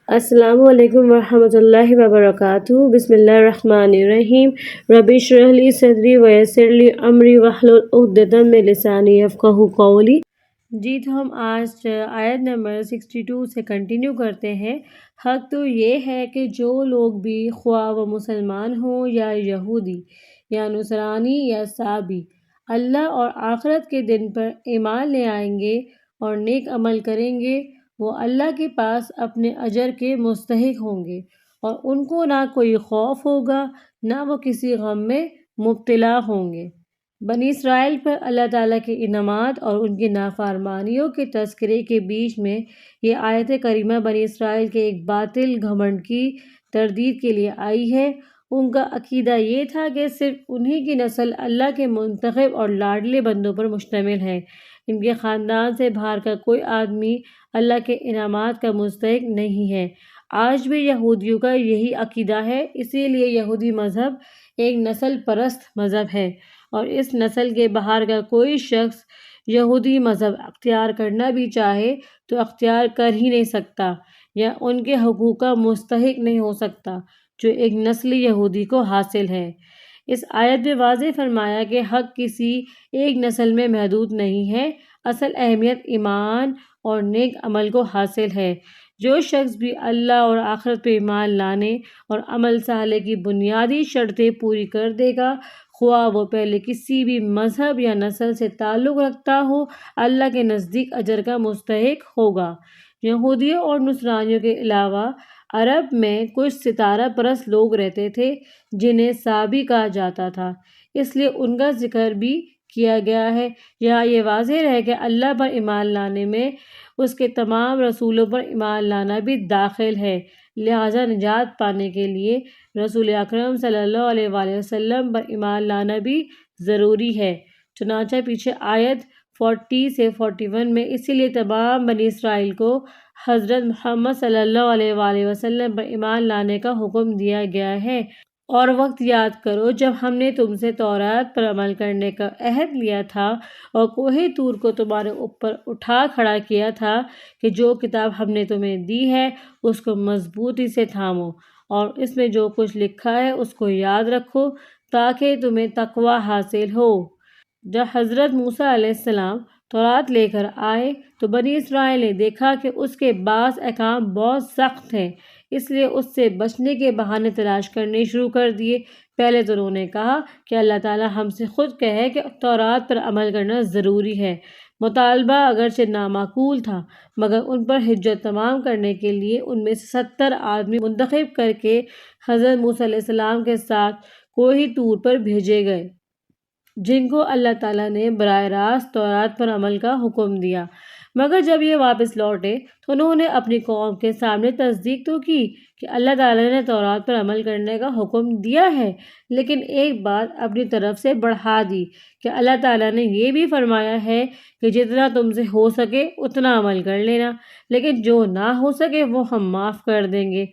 السلام علیکم ورحمۃ اللہ وبرکاتہ۔ بسم اللہ الرحمن الرحیم۔ رب اشرح لی صدری ویسر لی امری واحلل عقدۃ من لسانی یفقہوا قولی۔ جی تو ہم آج آیت نمبر 62 سے کنٹینیو کرتے ہیں۔ حق تو یہ ہے کہ جو لوگ بھی خواہ و مسلمان ہوں یا یہودی یا نصرانی یا سابی، اللہ اور آخرت کے دن پر ایمان لے آئیں گے اور نیک عمل کریں گے، وہ اللہ کے پاس اپنے اجر کے مستحق ہوں گے، اور ان کو نہ کوئی خوف ہوگا، نہ وہ کسی غم میں مبتلا ہوں گے۔ بنی اسرائیل پر اللہ تعالیٰ کے انعامات اور ان کی نافرمانیوں کے تذکرے کے بیچ میں یہ آیت کریمہ بنی اسرائیل کے ایک باطل گھمنڈ کی تردید کے لیے آئی ہے۔ ان کا عقیدہ یہ تھا کہ صرف انہی کی نسل اللہ کے منتخب اور لاڈلے بندوں پر مشتمل ہے، ان کے خاندان سے باہر کا کوئی آدمی اللہ کے انعامات کا مستحق نہیں ہے۔ آج بھی یہودیوں کا یہی عقیدہ ہے، اسی لیے یہودی مذہب ایک نسل پرست مذہب ہے، اور اس نسل کے باہر کا کوئی شخص یہودی مذہب اختیار کرنا بھی چاہے تو اختیار کر ہی نہیں سکتا، یا ان کے حقوق کا مستحق نہیں ہو سکتا جو ایک نسل یہودی کو حاصل ہے۔ اس آیت میں واضح فرمایا کہ حق کسی ایک نسل میں محدود نہیں ہے، اصل اہمیت ایمان اور نیک عمل کو حاصل ہے۔ جو شخص بھی اللہ اور آخرت پہ ایمان لانے اور عمل صالح کی بنیادی شرطیں پوری کر دے گا، خواہ وہ پہلے کسی بھی مذہب یا نسل سے تعلق رکھتا ہو، اللہ کے نزدیک اجر کا مستحق ہوگا۔ یہودیوں اور نصرانیوں کے علاوہ عرب میں کچھ ستارہ پرست لوگ رہتے تھے جنہیں سابی کہا جاتا تھا، اس لیے ان کا ذکر بھی کیا گیا ہے۔ یہاں یہ واضح رہے کہ اللہ پر ایمان لانے میں اس کے تمام رسولوں پر ایمان لانا بھی داخل ہے، لہٰذا نجات پانے کے لیے رسول اکرم صلی اللہ علیہ وآلہ وسلم پر ایمان لانا بھی ضروری ہے۔ چنانچہ پیچھے آیت 40 سے 41 میں اسی لیے تمام بنی اسرائیل کو حضرت محمد صلی اللہ علیہ وآلہ وسلم پر ایمان لانے کا حکم دیا گیا ہے۔ اور وقت یاد کرو جب ہم نے تم سے تورات پر عمل کرنے کا عہد لیا تھا اور کوہ طور کو تمہارے اوپر اٹھا کھڑا کیا تھا کہ جو کتاب ہم نے تمہیں دی ہے اس کو مضبوطی سے تھامو، اور اس میں جو کچھ لکھا ہے اس کو یاد رکھو تاکہ تمہیں تقوی حاصل ہو۔ جب حضرت موسیٰ علیہ السلام تورات لے کر آئے تو بنی اسرائیل نے دیکھا کہ اس کے بعض احکام بہت سخت ہیں، اس لیے اس سے بچنے کے بہانے تلاش کرنے شروع کر دیے۔ پہلے تو انہوں نے کہا کہ اللہ تعالیٰ ہم سے خود کہے کہ تورات پر عمل کرنا ضروری ہے۔ مطالبہ اگرچہ نامعقول تھا، مگر ان پر حجت تمام کرنے کے لیے ان میں سے 70 آدمی منتخب کر کے حضرت موسیٰ علیہ السلام کے ساتھ کوہ طور پر بھیجے گئے، جن کو اللہ تعالیٰ نے براہ راست تورات پر عمل کا حکم دیا۔ مگر جب یہ واپس لوٹے تو انہوں نے اپنی قوم کے سامنے تصدیق تو کی کہ اللہ تعالیٰ نے تورات پر عمل کرنے کا حکم دیا ہے، لیکن ایک بات اپنی طرف سے بڑھا دی کہ اللہ تعالیٰ نے یہ بھی فرمایا ہے کہ جتنا تم سے ہو سکے اتنا عمل کر لینا، لیکن جو نہ ہو سکے وہ ہم معاف کر دیں گے۔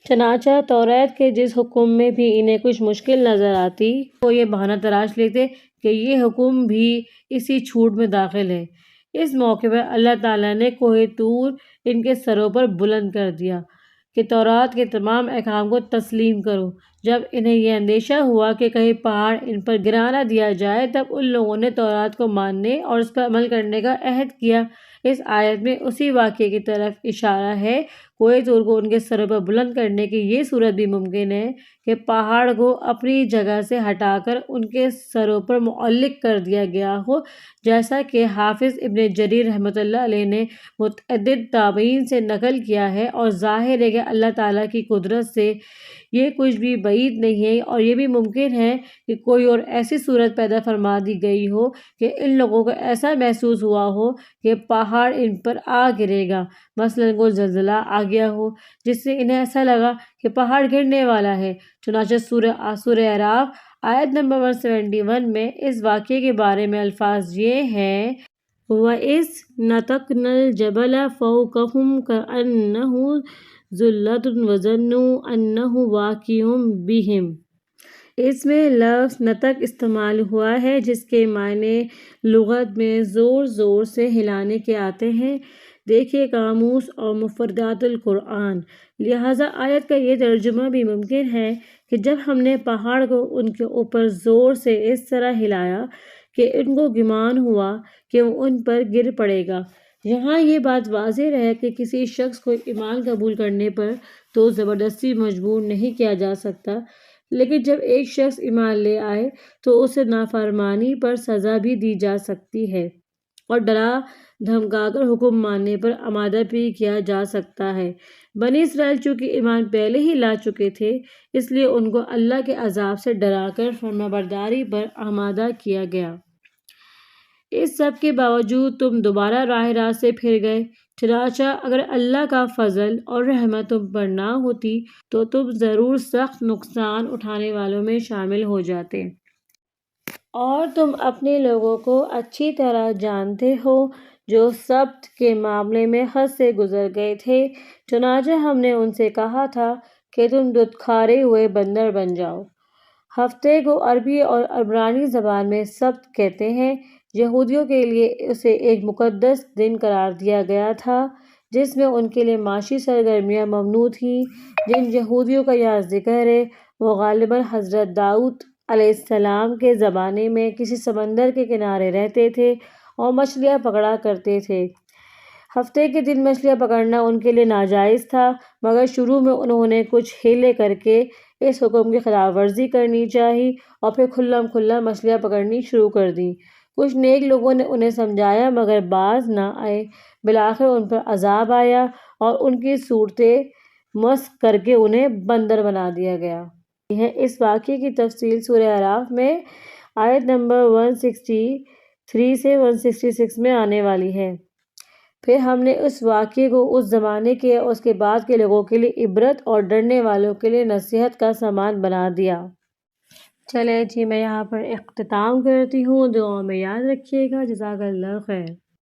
چنانچہ تورات کے جس حکم میں بھی انہیں کچھ مشکل نظر آتی وہ یہ بہانہ تراش لیتے کہ یہ حکم بھی اسی چھوٹ میں داخل ہے۔ اس موقع پر اللہ تعالیٰ نے کوہ طور ان کے سروں پر بلند کر دیا کہ تورات کے تمام احکام کو تسلیم کرو۔ جب انہیں یہ اندیشہ ہوا کہ کہیں پہاڑ ان پر گرا نہ دیا جائے، تب ان لوگوں نے تورات کو ماننے اور اس پر عمل کرنے کا عہد کیا۔ اس آیت میں اسی واقعے کی طرف اشارہ ہے۔ کوہ طور کو ان کے سروں پر بلند کرنے کی یہ صورت بھی ممکن ہے کہ پہاڑ کو اپنی جگہ سے ہٹا کر ان کے سروں پر معلق کر دیا گیا ہو، جیسا کہ حافظ ابن جریر رحمۃ اللہ علیہ نے متعدد تابعین سے نقل کیا ہے، اور ظاہر ہے کہ اللہ تعالیٰ کی قدرت سے یہ کچھ بھی بعید نہیں ہے، اور یہ بھی ممکن ہے کہ کوئی اور ایسی صورت پیدا فرما دی گئی ہو کہ ان لوگوں کو ایسا محسوس ہوا ہو کہ پہاڑ ان پر آ گرے گا، مثلاً کوئی زلزلہ آ گیا ہو جس سے انہیں ایسا لگا کہ پہاڑ گرنے والا ہے۔ چنانچہ سورہ اعراف آیت نمبر 171 میں اس واقعے کے بارے میں الفاظ یہ ہیں: وَإِذْ نَتَقْنَا الْجَبَلَ فَوْقَهُمْ كَأَنَّهُ ظُلَّةٌ وَظَنُّوا أَنَّهُ وَاقِعٌ بِهِمْ۔ اس میں لفظ نطق استعمال ہوا ہے جس کے معنی لغت میں زور زور سے ہلانے کے آتے ہیں۔ دیکھیے قاموس اور مفردات القرآن۔ لہٰذا آیت کا یہ ترجمہ بھی ممکن ہے کہ جب ہم نے پہاڑ کو ان کے اوپر زور سے اس طرح ہلایا کہ ان کو گمان ہوا کہ وہ ان پر گر پڑے گا۔ یہاں یہ بات واضح رہے کہ کسی شخص کو ایمان قبول کرنے پر تو زبردستی مجبور نہیں کیا جا سکتا، لیکن جب ایک شخص ایمان لے آئے تو اسے نافرمانی پر سزا بھی دی جا سکتی ہے اور ڈرا دھمکا کر حکم ماننے پر آمادہ بھی کیا جا سکتا ہے۔ بنی اسرائیل چونکہ ایمان پہلے ہی لا چکے تھے، اس لیے ان کو اللہ کے عذاب سے ڈرا کر فرمانبرداری پر آمادہ کیا گیا۔ اس سب کے باوجود تم دوبارہ راہ راست سے پھر گئے، چنانچہ اگر اللہ کا فضل اور رحمت تم پر نہ ہوتی تو تم ضرور سخت نقصان اٹھانے والوں میں شامل ہو جاتے۔ اور تم اپنے لوگوں کو اچھی طرح جانتے ہو جو سبت کے معاملے میں حد سے گزر گئے تھے، چنانچہ ہم نے ان سے کہا تھا کہ تم دھتکارے ہوئے بندر بن جاؤ۔ ہفتے کو عربی اور عبرانی زبان میں سبت کہتے ہیں۔ یہودیوں کے لیے اسے ایک مقدس دن قرار دیا گیا تھا جس میں ان کے لیے معاشی سرگرمیاں ممنوع تھیں۔ جن یہودیوں کا یہاں ذکر ہے وہ غالباً حضرت داؤد علیہ السلام کے زمانے میں کسی سمندر کے کنارے رہتے تھے اور مچھلیاں پکڑا کرتے تھے۔ ہفتے کے دن مچھلیاں پکڑنا ان کے لیے ناجائز تھا، مگر شروع میں انہوں نے کچھ ہیلے کر کے اس حکم کی خلاف ورزی کرنی چاہی اور پھر کھلم کھلا مچھلیاں پکڑنی شروع کر دیں۔ کچھ نیک لوگوں نے انہیں سمجھایا مگر باز نہ آئے۔ بالآخر ان پر عذاب آیا اور ان کی صورتیں مسخ کر کے انہیں بندر بنا دیا گیا۔ اس واقعے کی تفصیل سورہ اعراف میں آیت نمبر 163 سے 166 میں آنے والی ہے۔ پھر ہم نے اس واقعے کو اس زمانے کے اور اس کے بعد کے لوگوں کے لیے عبرت اور ڈرنے والوں کے لیے نصیحت کا سامان بنا دیا۔ چلیں جی، میں یہاں پر اختتام کرتی ہوں۔ دعاؤں میں یاد رکھیے گا۔ جزاک اللہ خیر۔